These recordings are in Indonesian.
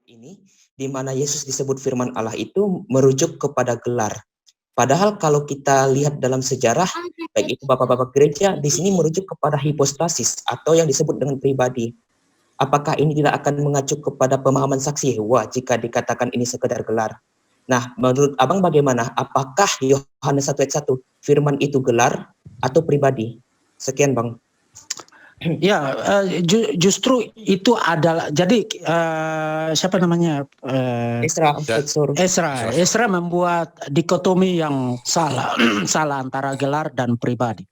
ini, di mana Yesus disebut firman Allah itu merujuk kepada gelar. Padahal kalau kita lihat dalam sejarah, baik itu bapak-bapak gereja, di sini merujuk kepada hipostasis atau yang disebut dengan pribadi. Apakah ini tidak akan mengacu kepada pemahaman saksi Yehova jika dikatakan ini sekedar gelar? Nah, menurut Abang bagaimana? Apakah Yohanes 1 ayat 1 firman itu gelar atau pribadi? Sekian, Bang. Ya, justru itu adalah jadi siapa namanya Esra membuat dikotomi yang salah salah antara gelar dan pribadi.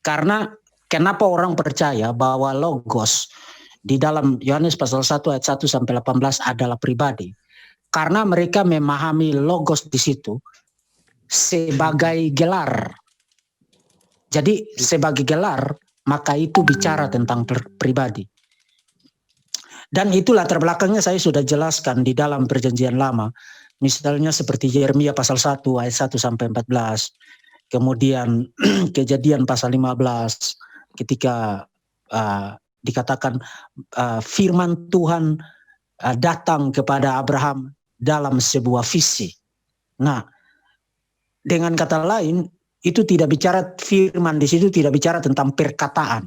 Karena kenapa orang percaya bahwa logos di dalam Yohanes pasal 1 ayat 1 sampai 18 adalah pribadi? Karena mereka memahami logos di situ sebagai gelar. Jadi sebagai gelar, maka itu bicara tentang pribadi. Dan itulah terbelakangnya saya sudah jelaskan di dalam perjanjian lama. Misalnya seperti Yeremia pasal 1 ayat 1 sampai 14. Kemudian Kejadian pasal 15 ketika dikatakan firman Tuhan datang kepada Abraham dalam sebuah visi. Nah, dengan kata lain, itu tidak bicara firman di situ tidak bicara tentang perkataan.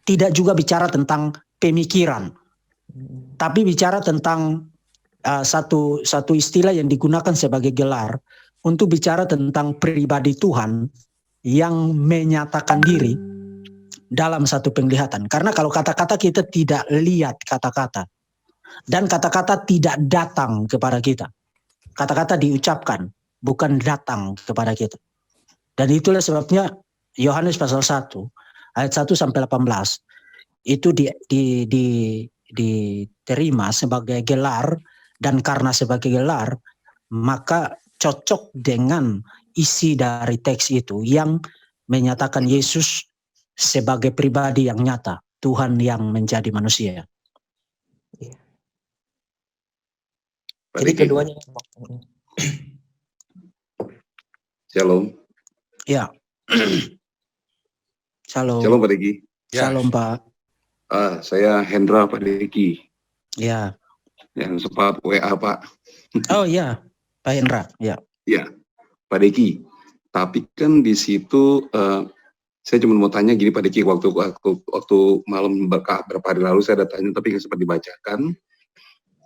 Tidak juga bicara tentang pemikiran. Tapi bicara tentang satu istilah yang digunakan sebagai gelar untuk bicara tentang pribadi Tuhan yang menyatakan diri dalam satu penglihatan. Karena kalau kata-kata kita tidak lihat kata-kata dan kata-kata tidak datang kepada kita. Kata-kata diucapkan, bukan datang kepada kita. Dan itulah sebabnya Yohanes pasal 1 ayat 1 sampai 18 itu diterima sebagai gelar, dan karena sebagai gelar maka cocok dengan isi dari teks itu yang menyatakan Yesus sebagai pribadi yang nyata, Tuhan yang menjadi manusia. Jadi keduanya. Shalom. Ya. Shalom. Shalom Pak Deki. Shalom Pak. Saya Hendra Pak Deki. Ya. Yang sempat WA Pak. Oh ya, Pak Hendra. Ya. Ya, Pak Deki. Tapi kan di situ saya cuma mau tanya gini Pak Deki, waktu malam berapa hari lalu saya ada tanya tapi nggak sempat dibacakan.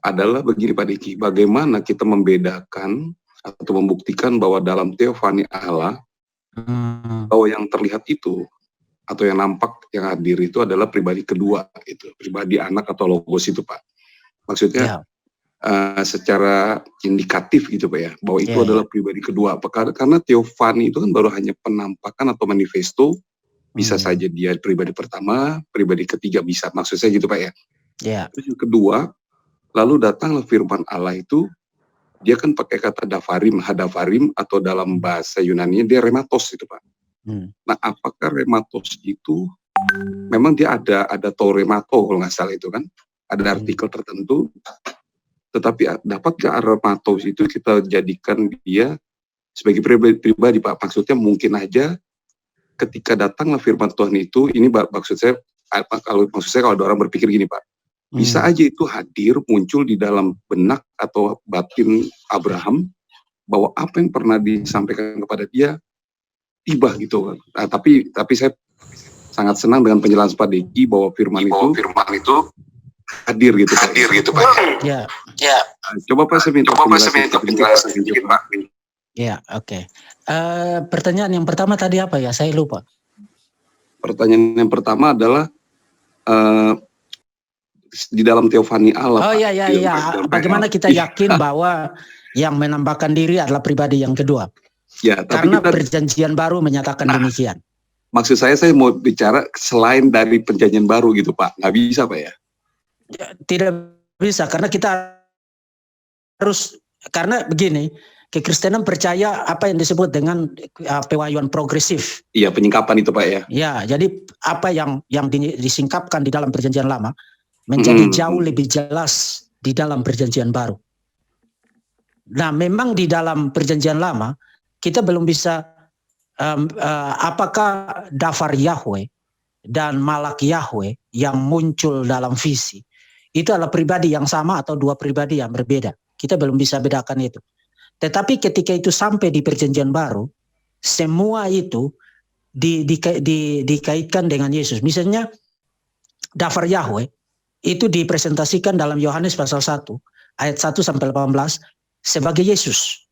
Adalah begini Pak Deki, bagaimana kita membedakan atau membuktikan bahwa dalam teofani Allah bahwa yang terlihat itu atau yang nampak yang hadir itu adalah pribadi kedua, itu pribadi anak atau logos itu Pak. Maksudnya secara indikatif gitu Pak ya, bahwa itu adalah pribadi kedua. Karena teofani itu kan baru hanya penampakan atau manifesto, bisa saja dia pribadi pertama, pribadi ketiga bisa, maksud saya gitu Pak ya. Terus yang kedua, lalu datanglah firman Allah itu, dia kan pakai kata hadafarim atau dalam bahasa Yunani dia rematos itu Pak. Nah, apakah rematos itu memang dia ada toremato kalau nggak salah itu kan, ada artikel tertentu, tetapi dapatkah rematos itu kita jadikan dia sebagai pribadi Pak? Maksudnya mungkin aja ketika datanglah firman Tuhan itu, ini maksud saya kalau ada orang berpikir gini Pak, bisa aja itu hadir muncul di dalam benak atau batin Abraham bahwa apa yang pernah disampaikan kepada dia tiba gitu kan. Nah, tapi saya sangat senang dengan penjelasan Pak Deki bahwa firman itu hadir gitu Pak. Ya. Coba Pak saya minta penjelasan sedikit Pak. Ya, oke. Pertanyaan yang pertama tadi apa ya? Saya lupa. Pertanyaan yang pertama adalah di dalam teofani Allah. Oh iya. Bagaimana kita yakin bahwa yang menambahkan diri adalah pribadi yang kedua? Ya, tapi karena perjanjian baru menyatakan demikian. Maksud saya mau bicara selain dari perjanjian baru gitu Pak. Nggak bisa Pak ya? Tidak bisa, karena kita harus, karena begini, kekristenan percaya apa yang disebut dengan pewahyuan progresif. Iya, penyingkapan itu Pak ya. Ya, jadi apa yang disingkapkan di dalam perjanjian lama menjadi jauh lebih jelas di dalam perjanjian baru. Nah, memang di dalam perjanjian lama kita belum bisa apakah dafar Yahweh dan malak Yahweh yang muncul dalam visi itu adalah pribadi yang sama atau dua pribadi yang berbeda. Kita belum bisa bedakan itu. Tetapi ketika itu sampai di perjanjian baru, semua itu dikaitkan dengan Yesus. Misalnya Dafar Yahweh itu dipresentasikan dalam Yohanes pasal 1 ayat 1 sampai 18 sebagai Yesus.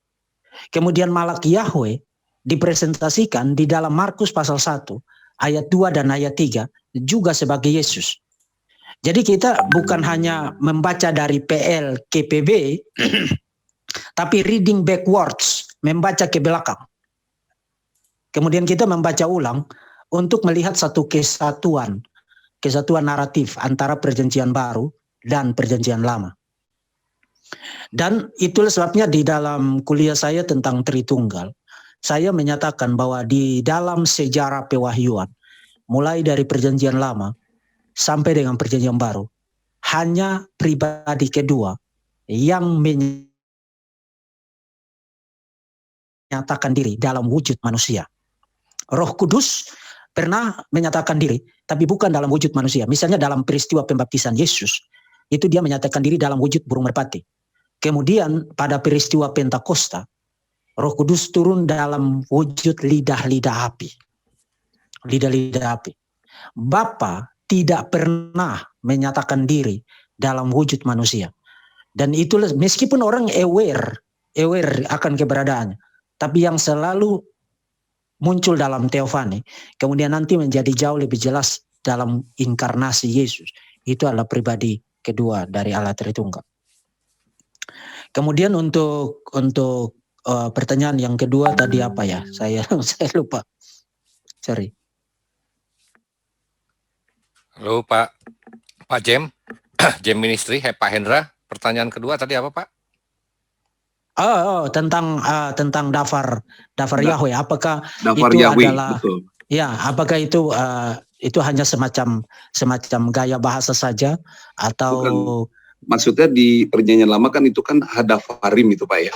Kemudian Malak Yahweh dipresentasikan di dalam Markus pasal 1 ayat 2 dan ayat 3 juga sebagai Yesus. Jadi kita bukan hanya membaca dari PL ke PB tapi reading backwards, membaca ke belakang. Kemudian kita membaca ulang untuk melihat satu kesatuan naratif antara perjanjian baru dan perjanjian lama. Dan itulah sebabnya di dalam kuliah saya tentang Tritunggal, saya menyatakan bahwa di dalam sejarah pewahyuan, mulai dari perjanjian lama sampai dengan perjanjian baru, hanya pribadi kedua yang menyatakan diri dalam wujud manusia. Roh Kudus pernah menyatakan diri, tapi bukan dalam wujud manusia. Misalnya dalam peristiwa pembaptisan Yesus, itu dia menyatakan diri dalam wujud burung merpati. Kemudian pada peristiwa Pentakosta, Roh Kudus turun dalam wujud lidah-lidah api. Lidah-lidah api. Bapa tidak pernah menyatakan diri dalam wujud manusia. Dan itulah meskipun orang aware akan keberadaannya, tapi yang selalu muncul dalam teofani, kemudian nanti menjadi jauh lebih jelas dalam inkarnasi Yesus. Itu adalah pribadi kedua dari Allah Tritunggal. Kemudian untuk pertanyaan yang kedua tadi apa ya? Saya lupa. Sorry. Halo Pak Jem, Jem Ministry, Pak Hendra. Pertanyaan kedua tadi apa Pak? Tentang Dafar Yahweh. Apakah Dafar itu Yahweh, adalah betul. Ya, apakah itu hanya semacam gaya bahasa saja atau Bukan. Maksudnya di perjanjian lama kan itu kan hadafarim itu Pak ya.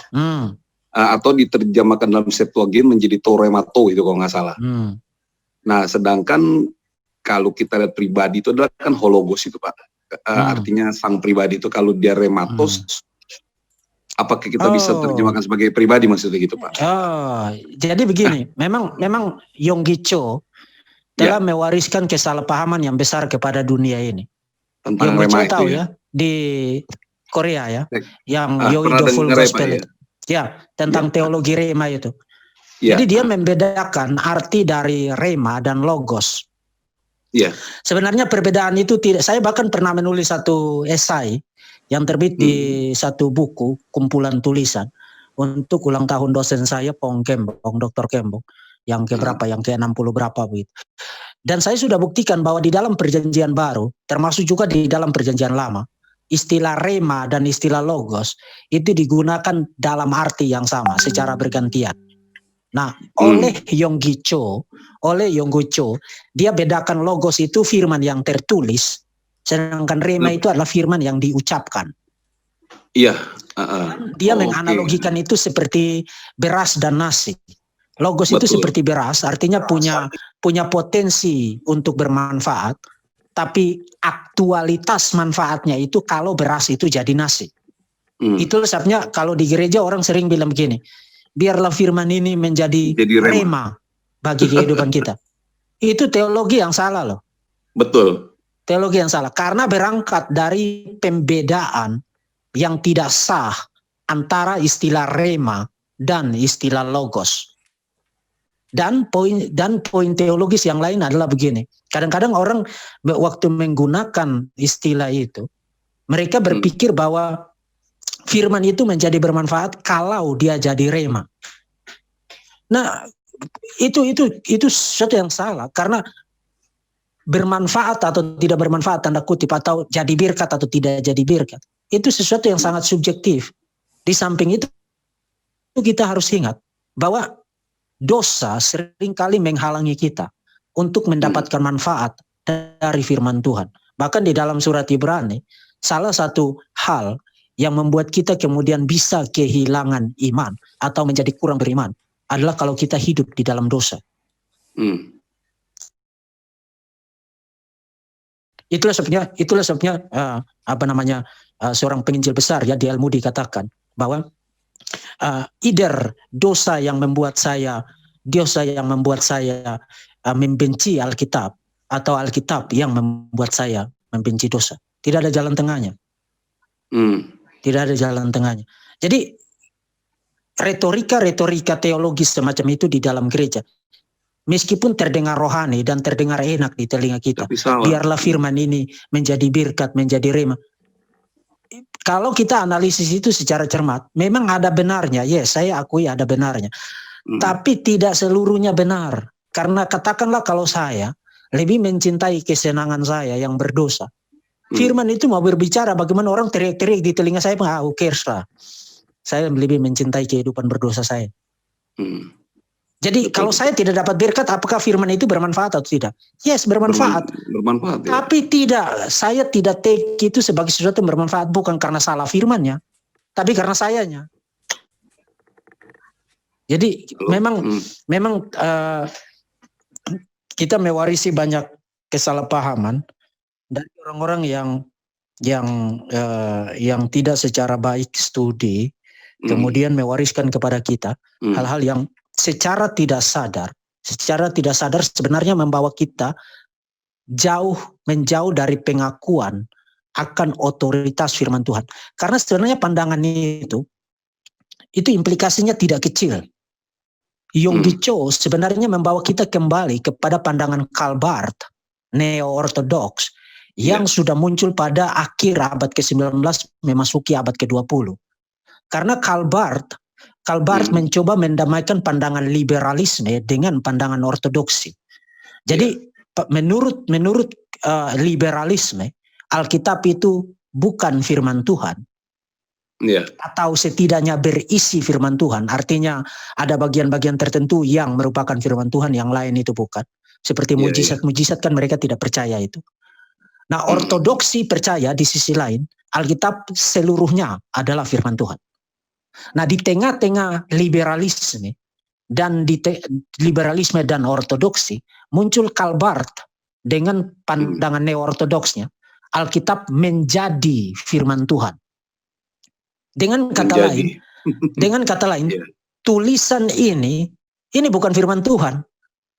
Atau diterjemahkan dalam Septuagint menjadi toremato itu kalau nggak salah. Nah, sedangkan kalau kita lihat pribadi itu adalah kan hologos itu Pak. Artinya sang pribadi itu kalau dia rematos, apakah kita bisa terjemahkan sebagai pribadi maksudnya gitu Pak? Jadi begini, memang Yonggi Cho telah mewariskan kesalahpahaman yang besar kepada dunia ini. Tentang Yonggi Cho rema tahu itu ya, di Korea ya, yang Yoi pernah the Full dengar ya, Gospel Pak, itu. Ya, tentang teologi rema itu. Jadi dia membedakan arti dari rema dan logos. Sebenarnya perbedaan itu tidak, saya bahkan pernah menulis satu esai yang terbit di satu buku kumpulan tulisan untuk ulang tahun dosen saya Dr. Kembong yang keberapa, yang ke-60 berapa begitu. Dan saya sudah buktikan bahwa di dalam perjanjian baru, termasuk juga di dalam perjanjian lama, istilah rema dan istilah logos itu digunakan dalam arti yang sama secara bergantian. Nah, oleh Yonggi Cho, dia bedakan logos itu firman yang tertulis, sedangkan rema itu adalah firman yang diucapkan. Dia menganalogikan itu seperti beras dan nasi. Logos itu seperti beras, artinya punya potensi untuk bermanfaat, tapi aktualitas manfaatnya itu kalau beras itu jadi nasi. Itu sebabnya kalau di gereja orang sering bilang begini, biarlah firman ini menjadi rema bagi kehidupan kita. Itu teologi yang salah loh. Betul. Teologi yang salah, karena berangkat dari pembedaan yang tidak sah antara istilah rema dan istilah logos. Dan poin teologis yang lain adalah begini. Kadang-kadang orang waktu menggunakan istilah itu, mereka berpikir bahwa firman itu menjadi bermanfaat kalau dia jadi rema. Nah, itu sesuatu yang salah, karena bermanfaat atau tidak bermanfaat tanda kutip, atau jadi berkat atau tidak jadi berkat, itu sesuatu yang sangat subjektif. Di samping itu kita harus ingat bahwa dosa seringkali menghalangi kita untuk mendapatkan manfaat dari firman Tuhan. Bahkan di dalam surat Ibrani, salah satu hal yang membuat kita kemudian bisa kehilangan iman atau menjadi kurang beriman adalah kalau kita hidup di dalam dosa. Itulah sebabnya seorang penginjil besar ya D.L. Moody katakan bahwa either dosa yang membuat saya membenci Alkitab atau Alkitab yang membuat saya membenci dosa. Tidak ada jalan tengahnya. Tidak ada jalan tengahnya. Jadi retorika teologis semacam itu di dalam gereja, meskipun terdengar rohani dan terdengar enak di telinga kita, biarlah firman ini menjadi berkat, menjadi rema. Kalau kita analisis itu secara cermat, memang ada benarnya. Yes, saya akui ada benarnya. Tapi tidak seluruhnya benar. Karena katakanlah kalau saya lebih mencintai kesenangan saya yang berdosa. Firman itu mau berbicara bagaimana orang teriak-teriak di telinga saya, who cares lah. Saya lebih mencintai kehidupan berdosa saya. Jadi kalau saya tidak dapat berkat, apakah firman itu bermanfaat atau tidak? Yes, bermanfaat. Bermanfaat. Ya. Tapi tidak, saya tidak take itu sebagai sesuatu yang bermanfaat, bukan karena salah firmannya, tapi karena sayanya. Jadi memang kita mewarisi banyak kesalahpahaman dari orang-orang yang tidak secara baik studi, kemudian mewariskan kepada kita hal-hal yang secara tidak sadar sebenarnya membawa kita menjauh dari pengakuan akan otoritas firman Tuhan. Karena sebenarnya pandangan itu implikasinya tidak kecil. Yonggi Cho sebenarnya membawa kita kembali kepada pandangan Karl Barth, neo-ortodoks, yang sudah muncul pada akhir abad ke-19 memasuki abad ke-20. Karena Karl Barth mencoba mendamaikan pandangan liberalisme dengan pandangan ortodoksi. Jadi menurut liberalisme, Alkitab itu bukan firman Tuhan. Atau setidaknya berisi firman Tuhan. Artinya ada bagian-bagian tertentu yang merupakan firman Tuhan, yang lain itu bukan. Seperti mujizat-mujizat kan mereka tidak percaya itu. Nah, ortodoksi percaya di sisi lain Alkitab seluruhnya adalah firman Tuhan. Nah, di tengah-tengah liberalisme dan ortodoksi muncul Karl Barth dengan pandangan neo-ortodoksnya. Alkitab menjadi firman Tuhan. Dengan kata lain, tulisan ini bukan firman Tuhan,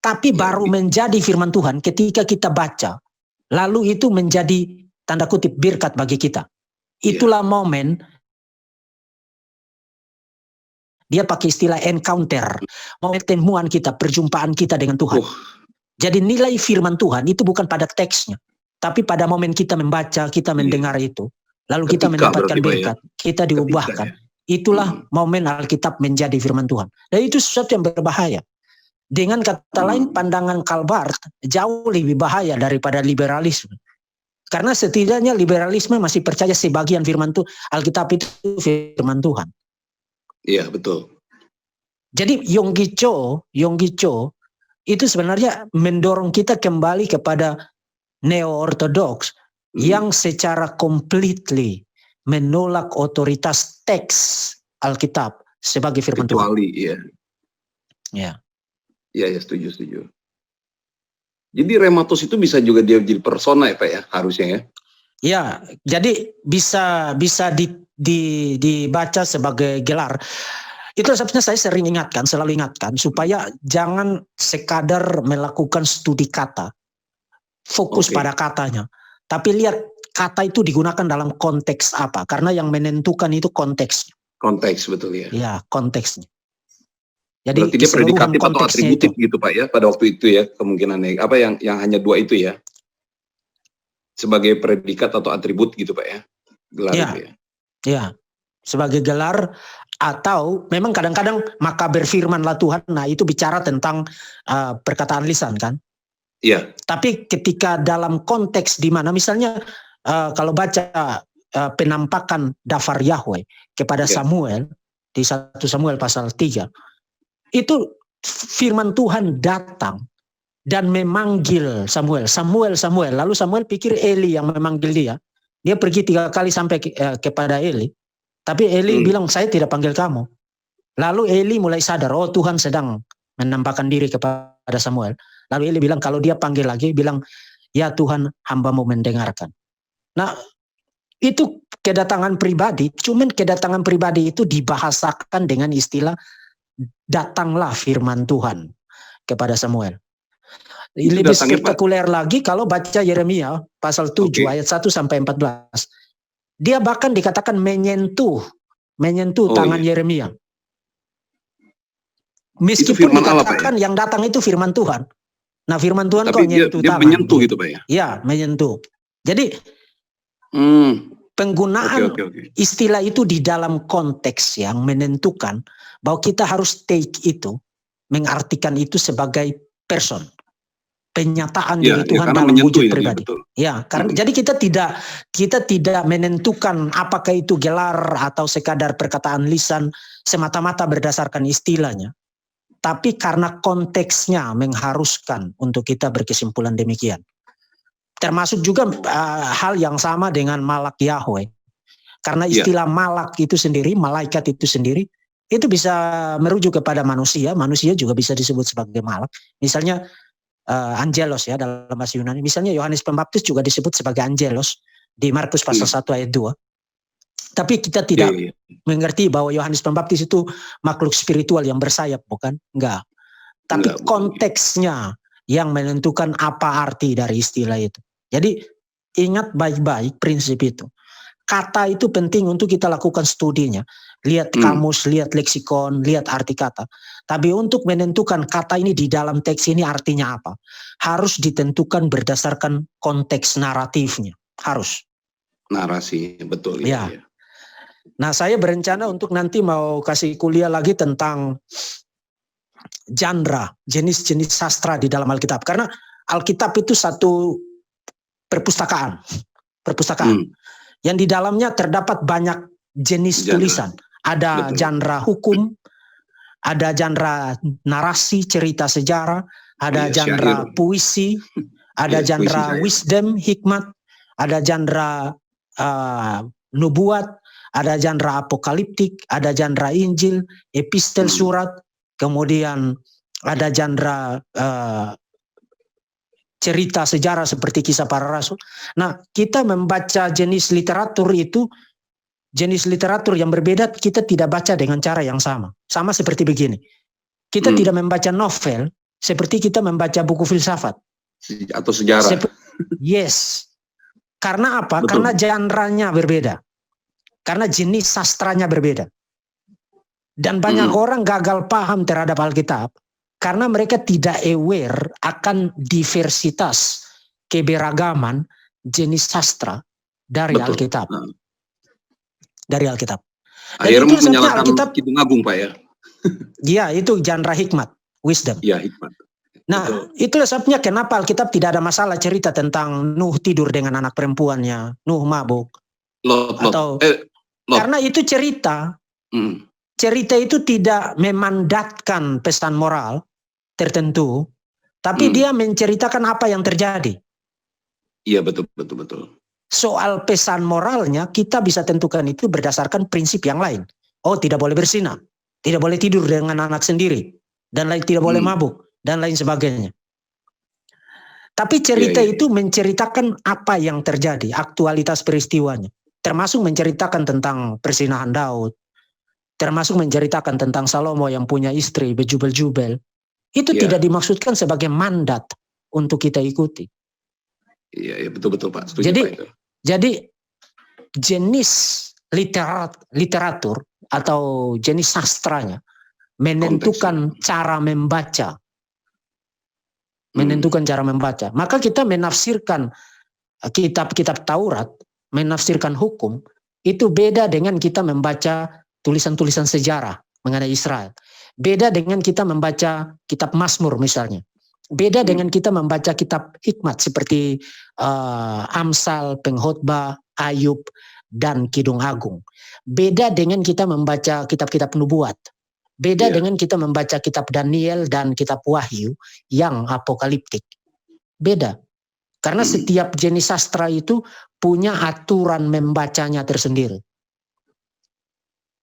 tapi baru menjadi firman Tuhan ketika kita baca. Lalu itu menjadi tanda kutip berkat bagi kita. Itulah momen dia pakai istilah encounter, momen temuan kita, perjumpaan kita dengan Tuhan. Jadi nilai firman Tuhan itu bukan pada teksnya, tapi pada momen kita membaca, kita mendengar itu. Lalu kita mendapatkan berkat, kita diubahkan. Itulah momen Alkitab menjadi firman Tuhan. Dan itu sesuatu yang berbahaya. Dengan kata lain, pandangan Karl Barth jauh lebih bahaya daripada liberalisme. Karena setidaknya liberalisme masih percaya sebagian firman Tuhan, Alkitab itu firman Tuhan. Iya, betul. Jadi Yonggi Cho itu sebenarnya mendorong kita kembali kepada neo-ortodoks yang secara completely menolak otoritas teks Alkitab sebagai firman Tuhan. Kecuali, iya, setuju. Jadi rematos itu bisa juga dia jadi persona ya Pak ya, harusnya ya? Ya, jadi bisa dibaca sebagai gelar. Itu sebabnya saya selalu ingatkan supaya jangan sekadar melakukan studi kata, fokus pada katanya. Tapi lihat kata itu digunakan dalam konteks apa. Karena yang menentukan itu konteksnya. Konteks, betul ya. Ya, konteksnya. Jadi berarti dia predikatif atau atributif gitu Pak ya, pada waktu itu ya, kemungkinannya. Apa yang hanya dua itu ya? Sebagai predikat atau atribut gitu Pak ya? Gelar itu ya? Ya, sebagai gelar, atau memang kadang-kadang maka berfirmanlah Tuhan. Nah, itu bicara tentang perkataan lisan kan? Iya. Tapi ketika dalam konteks di mana misalnya kalau baca penampakan Dafar Yahweh kepada Samuel di 1 Samuel pasal 3, itu firman Tuhan datang dan memanggil Samuel. Lalu Samuel pikir Eli yang memanggil dia. Dia pergi 3 kali sampai kepada Eli. Tapi Eli bilang, saya tidak panggil kamu. Lalu Eli mulai sadar, oh Tuhan sedang menampakkan diri kepada Samuel. Lalu Eli bilang, kalau dia panggil lagi, bilang, ya Tuhan hamba-Mu mendengarkan. Nah, itu kedatangan pribadi, cuman kedatangan pribadi itu dibahasakan dengan istilah datanglah firman Tuhan kepada Samuel. Itu Lebih datangnya, Pak? spektakuler lagi kalau baca Yeremia pasal 7 Oke. ayat 1 sampai 14. Dia bahkan dikatakan menyentuh tangan iya. Yeremia. Itu Meskipun firman Allah, Pak, dikatakan yang datang itu firman Tuhan. Nah, firman Tuhan kok Tapi dia tangan. menyentuh gitu, Pak ya? Ya, menyentuh. Jadi penggunaan Oke. istilah itu di dalam konteks yang menentukan bahwa kita harus take itu, mengartikan itu sebagai person, penyataan dari Tuhan karena dalam menyentuh wujud ini, pribadi. betul. Ya, karena jadi kita tidak menentukan apakah itu gelar atau sekadar perkataan lisan semata-mata berdasarkan istilahnya, tapi karena konteksnya mengharuskan untuk kita berkesimpulan demikian. Termasuk juga hal yang sama dengan malak Yahweh. Karena istilah malak itu sendiri, malaikat itu sendiri, itu bisa merujuk kepada manusia. Manusia juga bisa disebut sebagai malak. Misalnya angelos ya dalam bahasa Yunani. Misalnya Yohanes Pembaptis juga disebut sebagai angelos di Markus pasal 1 ayat 2. Tapi kita tidak mengerti bahwa Yohanes Pembaptis itu makhluk spiritual yang bersayap, bukan? Enggak. Tapi konteksnya yang menentukan apa arti dari istilah itu. Jadi ingat baik-baik prinsip itu. Kata itu penting untuk kita lakukan studinya. Lihat kamus, lihat leksikon, lihat arti kata. Tapi untuk menentukan kata ini di dalam teks ini artinya apa, harus ditentukan berdasarkan konteks naratifnya. Harus. Narasi, betul. Ya. Nah, saya berencana untuk nanti mau kasih kuliah lagi tentang genre, jenis-jenis sastra di dalam Alkitab. Karena Alkitab itu satu perpustakaan. Yang di dalamnya terdapat banyak jenis tulisan. Ada genre hukum, ada genre narasi, cerita sejarah, ada genre puisi, ada genre wisdom, hikmat, ada genre nubuat, ada genre apokaliptik, ada genre Injil, epistel surat, kemudian ada genre cerita sejarah seperti kisah para rasul. Nah, kita membaca jenis literatur itu, jenis literatur yang berbeda, kita tidak baca dengan cara yang sama. Sama seperti begini. Kita tidak membaca novel seperti kita membaca buku filsafat. Atau sejarah. Yes. Karena apa? Betul. Karena genre-nya berbeda. Karena jenis sastranya berbeda. Dan banyak orang gagal paham terhadap Alkitab karena mereka tidak aware akan diversitas keberagaman jenis sastra dari Alkitab. Dari Alkitab. Akhirnya menyalahkan Kidung Agung, Pak ya? Iya, itu genre hikmat, wisdom. Iya, hikmat. Nah, itulah sebabnya kenapa Alkitab tidak ada masalah cerita tentang Nuh tidur dengan anak perempuannya, Nuh mabuk. Karena itu cerita. Cerita itu tidak memandatkan pesan moral tertentu, tapi dia menceritakan apa yang terjadi. Iya, betul. Soal pesan moralnya kita bisa tentukan itu berdasarkan prinsip yang lain. Oh, tidak boleh bersinah, tidak boleh tidur dengan anak sendiri, dan lain tidak boleh mabuk dan lain sebagainya. Tapi cerita itu menceritakan apa yang terjadi, aktualitas peristiwanya, termasuk menceritakan tentang persinahan Daud, termasuk menceritakan tentang Salomo yang punya istri berjubel-jubel. Itu tidak dimaksudkan sebagai mandat untuk kita ikuti. Iya, betul Pak. Setuju, Pak, itu. Jadi jenis literatur atau jenis sastranya menentukan cara membaca. Menentukan cara membaca. Maka kita menafsirkan kitab-kitab Taurat, menafsirkan hukum, itu beda dengan kita membaca tulisan-tulisan sejarah mengenai Israel. Beda dengan kita membaca kitab Mazmur misalnya. Beda dengan kita membaca kitab hikmat seperti Amsal, Pengkhotbah, Ayub, dan Kidung Agung. Beda dengan kita membaca kitab-kitab nubuat. Beda dengan kita membaca kitab Daniel dan kitab Wahyu yang apokaliptik. Beda. Karena setiap jenis sastra itu punya aturan membacanya tersendiri.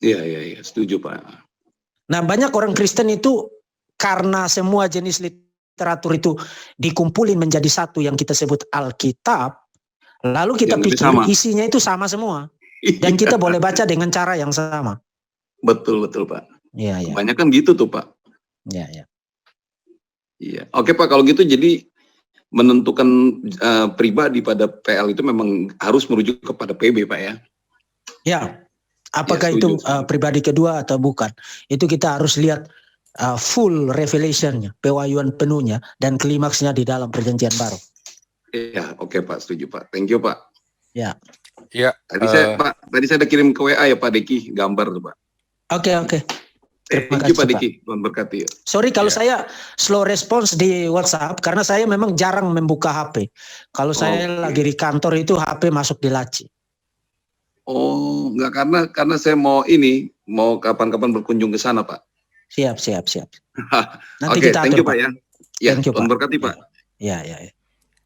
Iya, setuju, Pak. Nah, banyak orang Kristen itu karena semua jenis literatur itu dikumpulin menjadi satu yang kita sebut Alkitab, lalu kita Yang lebih pikir sama. isinya itu sama semua. Dan kita boleh baca dengan cara yang sama. Betul Pak. Iya, iya. Kebanyakan gitu tuh Pak. Iya, iya. Iya. Oke Pak, kalau gitu jadi menentukan pribadi pada PL itu memang harus merujuk kepada PB Pak ya. Ya, apakah Ya, itu setuju. pribadi kedua atau bukan? Itu kita harus lihat full revelationnya, pewahyuan penuhnya, dan klimaksnya di dalam perjanjian baru. Iya, oke Pak, setuju Pak. Thank you Pak. Ya. Ya, Tadi saya ada kirim ke WA ya Pak Deki gambar tuh Pak. Oke. Terima Thank you Pak kasih, Deki, Tuhan berkati. Sorry kalau Ya. saya slow response di WhatsApp karena saya memang jarang membuka HP. Kalau saya Oke. lagi di kantor itu HP masuk di laci. Oh, enggak, karena saya mau kapan-kapan berkunjung ke sana Pak. Siap. Nanti Oke, kita thank atur, you Pak ya. Ya, Thank you, Tuhan Pak. berkati Pak. Ya.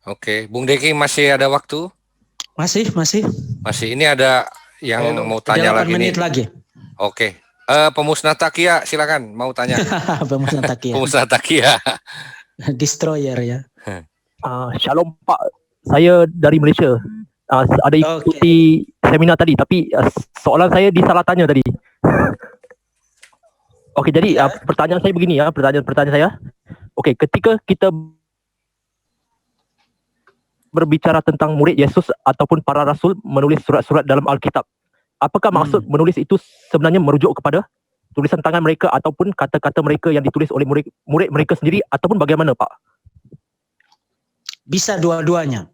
oke. Bung Deki masih ada waktu? Masih. Masih. Ini ada yang mau tanya 8 lagi menit nih. lagi. Oke. Pemusnah Takia, silakan mau tanya. Pemusnah Takia. Pemusnah Takia. Destroyer ya. Shalom Pak, saya dari Malaysia. Ada ikuti seminar tadi, tapi soalan saya disalah tanya tadi. Oke, jadi pertanyaan saya begini ya, pertanyaan saya. Oke, ketika kita berbicara tentang murid Yesus ataupun para rasul menulis surat-surat dalam Alkitab, apakah maksud menulis itu sebenarnya merujuk kepada tulisan tangan mereka ataupun kata-kata mereka yang ditulis oleh murid mereka sendiri ataupun bagaimana Pak? Bisa dua-duanya.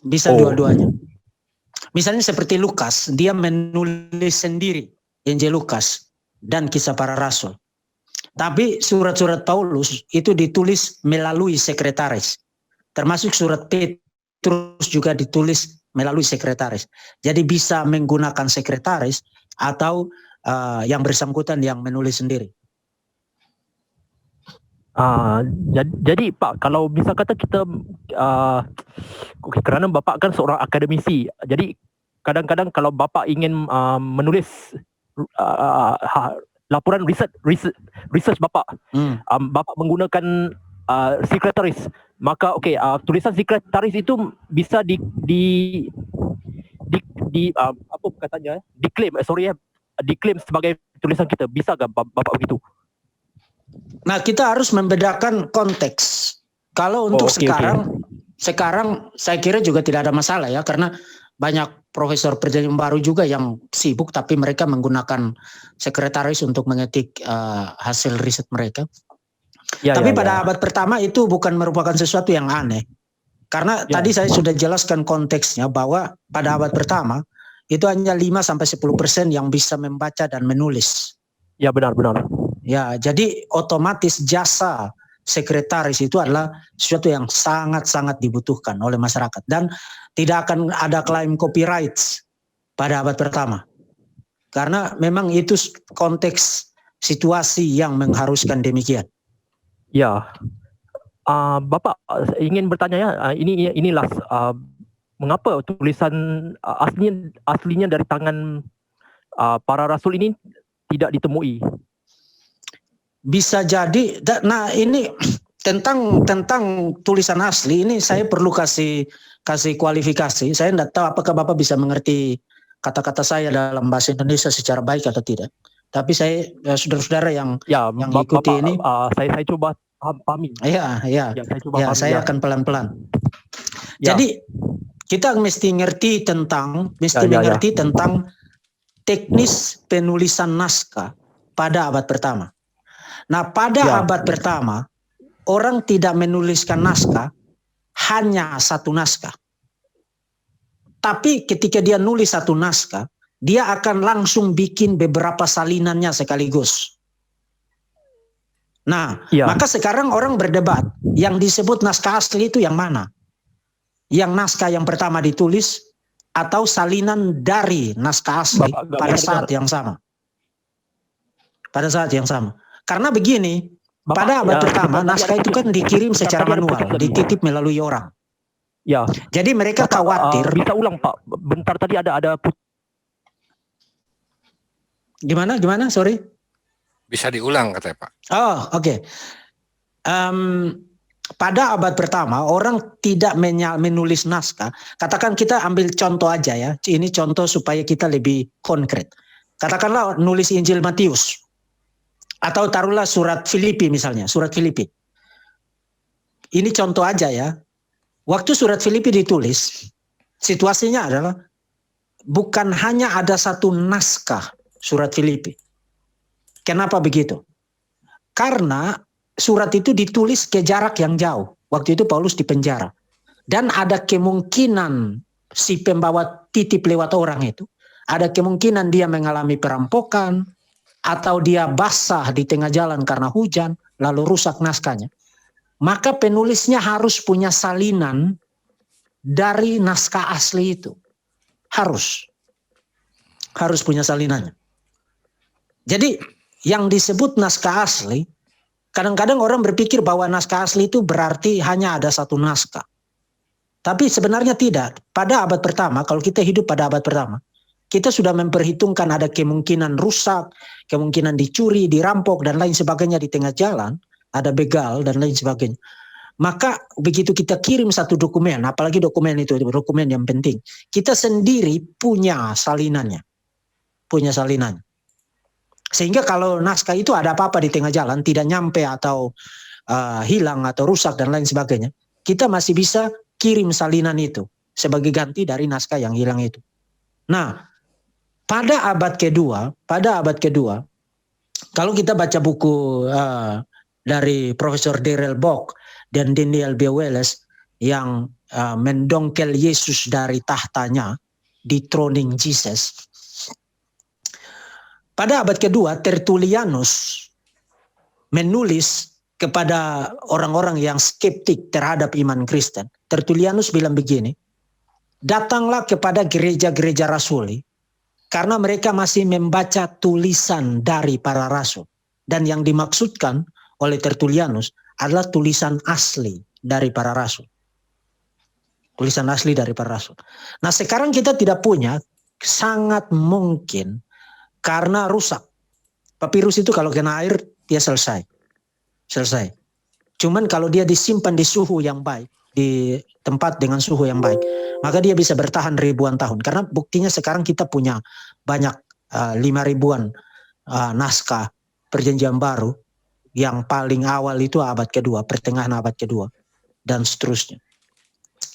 Dua-duanya. Misalnya seperti Lukas, dia menulis sendiri Injil Lukas dan kisah para rasul. Tapi surat-surat Paulus itu ditulis melalui sekretaris. Termasuk surat Petrus juga ditulis melalui sekretaris. Jadi bisa menggunakan sekretaris atau yang bersangkutan yang menulis sendiri. Jadi Pak, kalau misal kata kita kerana Bapak kan seorang akademisi, jadi kadang-kadang kalau Bapak ingin menulis laporan research Bapak, Bapak menggunakan sekretaris, maka tulisan sekretaris itu bisa apa katanya, diklaim sebagai tulisan kita, bisa ke Bapak begitu? Nah, kita harus membedakan konteks. Kalau untuk sekarang saya kira juga tidak ada masalah ya, karena banyak profesor perjanjian baru juga yang sibuk tapi mereka menggunakan sekretaris untuk mengetik hasil riset mereka. Tapi pada abad pertama itu bukan merupakan sesuatu yang aneh. Karena tadi saya sudah jelaskan konteksnya bahwa pada abad pertama itu hanya 5-10% yang bisa membaca dan menulis. Ya, benar. Ya, jadi otomatis jasa sekretaris itu adalah sesuatu yang sangat-sangat dibutuhkan oleh masyarakat dan tidak akan ada klaim copyright pada abad pertama. Karena memang itu konteks situasi yang mengharuskan demikian. Ya. Bapak ingin bertanya ya, inilah mengapa tulisan aslinya dari tangan para rasul ini tidak ditemui? Bisa jadi. Nah, ini tentang tulisan asli ini saya perlu kasih kualifikasi. Saya tidak tahu apakah Bapak bisa mengerti kata-kata saya dalam bahasa Indonesia secara baik atau tidak. Tapi saya saudara-saudara yang ikuti ini, saya coba pahami. Saya akan pelan-pelan. Jadi kita mesti mengerti tentang teknis penulisan naskah pada abad pertama. Nah, pada abad pertama, orang tidak menuliskan naskah hanya satu naskah. Tapi ketika dia nulis satu naskah, dia akan langsung bikin beberapa salinannya sekaligus. Nah, maka sekarang orang berdebat, yang disebut naskah asli itu yang mana? Yang naskah yang pertama ditulis atau salinan dari naskah asli pada saat yang sama? Pada saat yang sama. Karena begini, pada abad pertama naskah itu kan dikirim secara manual, dititip melalui orang. Ya. Jadi mereka khawatir. Bisa ulang Pak, bentar tadi ada. Gimana? Sorry. Bisa diulang katanya Pak. Oh, oke. pada abad pertama orang tidak menulis naskah. Katakan kita ambil contoh aja ya. Ini contoh supaya kita lebih konkret. Katakanlah nulis Injil Matius. Atau taruhlah surat Filipi misalnya. Surat Filipi. Ini contoh aja ya. Waktu surat Filipi ditulis, situasinya adalah bukan hanya ada satu naskah surat Filipi. Kenapa begitu? Karena surat itu ditulis ke jarak yang jauh. Waktu itu Paulus di penjara. Dan ada kemungkinan si pembawa titip lewat orang itu, ada kemungkinan dia mengalami perampokan, atau dia basah di tengah jalan karena hujan, lalu rusak naskahnya. Maka penulisnya harus punya salinan dari naskah asli itu. Harus punya salinannya. Jadi yang disebut naskah asli, kadang-kadang orang berpikir bahwa naskah asli itu berarti hanya ada satu naskah. Tapi sebenarnya tidak. Pada abad pertama, kalau kita hidup pada abad pertama, kita sudah memperhitungkan ada kemungkinan rusak, kemungkinan dicuri, dirampok, dan lain sebagainya di tengah jalan. Ada begal dan lain sebagainya. Maka begitu kita kirim satu dokumen, apalagi dokumen itu dokumen yang penting, kita sendiri punya salinannya. Sehingga kalau naskah itu ada apa-apa di tengah jalan, tidak nyampe atau hilang atau rusak dan lain sebagainya, kita masih bisa kirim salinan itu sebagai ganti dari naskah yang hilang itu. Nah, pada abad kedua, kalau kita baca buku dari Profesor Darrell Bock dan Daniel B. Wallace yang mendongkel Yesus dari tahtanya, Dethroning Jesus. Pada abad kedua, Tertullianus menulis kepada orang-orang yang skeptik terhadap iman Kristen. Tertullianus bilang begini, datanglah kepada gereja-gereja rasuli, karena mereka masih membaca tulisan dari para rasul. Dan yang dimaksudkan oleh Tertullianus adalah tulisan asli dari para rasul. Tulisan asli dari para rasul. Nah, sekarang kita tidak punya, sangat mungkin karena rusak. Papirus itu kalau kena air, dia selesai. Cuman kalau dia disimpan di suhu yang baik, di tempat dengan suhu yang baik, maka dia bisa bertahan ribuan tahun. Karena buktinya sekarang kita punya banyak 5.000-an naskah perjanjian baru, yang paling awal itu abad kedua, pertengahan abad kedua, dan seterusnya.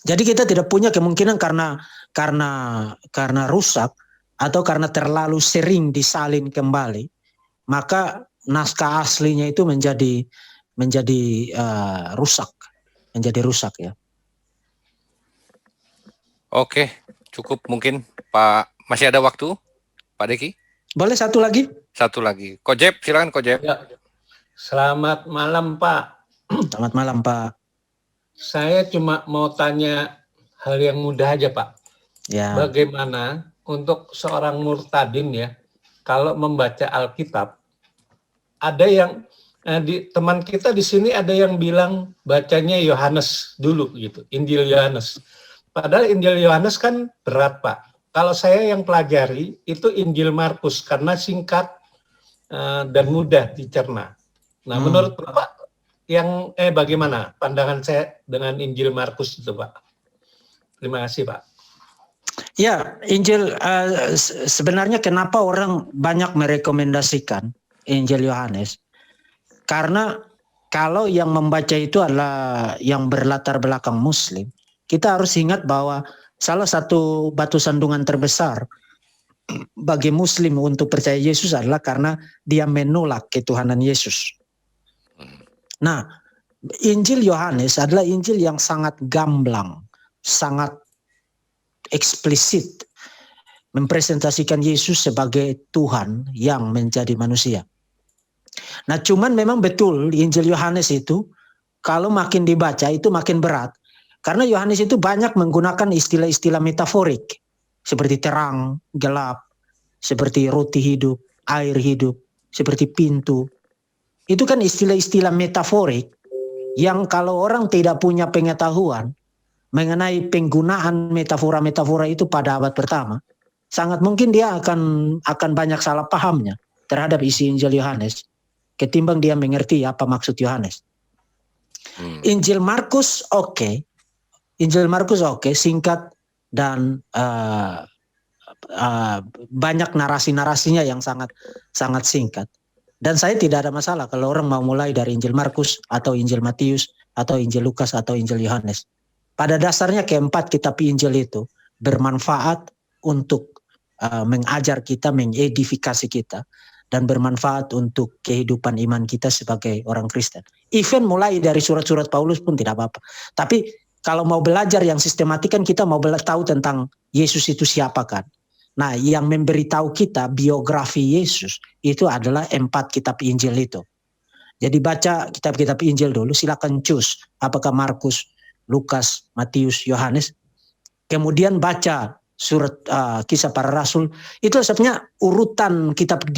Jadi kita tidak punya kemungkinan karena rusak atau karena terlalu sering disalin kembali, maka naskah aslinya itu menjadi rusak ya. Oke, cukup mungkin Pak. Masih ada waktu, Pak Deki? Boleh satu lagi? Satu lagi. Kojep, silakan Kojep. Ya. Selamat malam, Pak. Selamat malam, Pak. Saya cuma mau tanya hal yang mudah aja, Pak. Ya. Bagaimana untuk seorang murtadin ya, kalau membaca Alkitab, ada yang teman kita di sini ada yang bilang bacanya Yohanes dulu gitu, Injil Yohanes. Padahal Injil Yohanes kan berat, Pak. Kalau saya yang pelajari itu Injil Markus karena singkat dan mudah dicerna. Nah, menurut Bapak bagaimana pandangan saya dengan Injil Markus itu, Pak? Terima kasih, Pak. Ya, Injil sebenarnya kenapa orang banyak merekomendasikan Injil Yohanes? Karena kalau yang membaca itu adalah yang berlatar belakang Muslim, kita harus ingat bahwa salah satu batu sandungan terbesar bagi Muslim untuk percaya Yesus adalah karena dia menolak ketuhanan Yesus. Nah, Injil Yohanes adalah Injil yang sangat gamblang, sangat eksplisit mempresentasikan Yesus sebagai Tuhan yang menjadi manusia. Nah, cuman memang betul Injil Yohanes itu kalau makin dibaca itu makin berat. Karena Yohanes itu banyak menggunakan istilah-istilah metaforik seperti terang, gelap, seperti roti hidup, air hidup, seperti pintu. Itu kan istilah-istilah metaforik yang kalau orang tidak punya pengetahuan mengenai penggunaan metafora-metafora itu pada abad pertama, sangat mungkin dia akan banyak salah pahamnya terhadap isi Injil Yohanes ketimbang dia mengerti apa maksud Yohanes. Injil Markus oke. Injil Markus oke, singkat dan banyak narasi-narasinya yang sangat singkat. Dan saya tidak ada masalah kalau orang mau mulai dari Injil Markus atau Injil Matius atau Injil Lukas atau Injil Yohanes. Pada dasarnya keempat kitab Injil itu bermanfaat untuk mengajar kita, mengedifikasi kita, dan bermanfaat untuk kehidupan iman kita sebagai orang Kristen. Even mulai dari surat-surat Paulus pun tidak apa-apa. Tapi kalau mau belajar yang sistematik kan kita mau tahu tentang Yesus itu siapa kan. Nah, yang memberitahu kita biografi Yesus itu adalah 4 kitab Injil itu. Jadi baca kitab-kitab Injil dulu, silakan cus apakah Markus, Lukas, Matius, Yohanes. Kemudian baca surat Kisah Para Rasul. Itu sebenarnya urutan kitab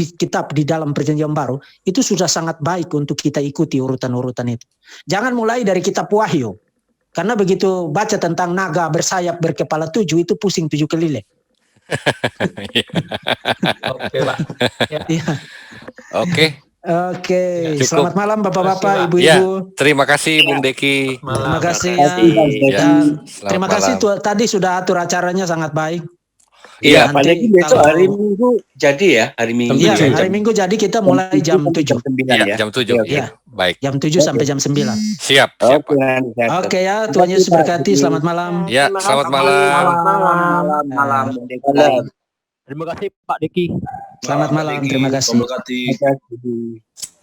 di dalam Perjanjian Baru itu sudah sangat baik untuk kita ikuti urutan-urutan itu. Jangan mulai dari kitab Wahyu. Karena begitu baca tentang naga bersayap berkepala 7 itu pusing 7 keliling. Oke, Pak. Ya. Oke. Oke, Cukup. selamat malam Bapak-bapak, Terima Ibu-ibu. Ya, terima kasih Bung Deki. Terima kasih Ya, dan selamat terima kasih malam. tadi sudah atur acaranya sangat baik. Iya, Nanti apalagi besok kalau- hari Minggu jadi ya, hari Minggu. Iya, jam- hari Minggu jadi kita mulai jam 7. 9 Iya, ya. jam 7. Oke, Iya. Baik. Jam 7 sampai jam 9. Siap, siap. Oke, nanti saya- Oke ya, Tuhan Yesus berkati. Selamat malam. Ya, selamat malam. malam. Terima kasih Pak Deki. Selamat malam. Terima kasih. Terima kasih.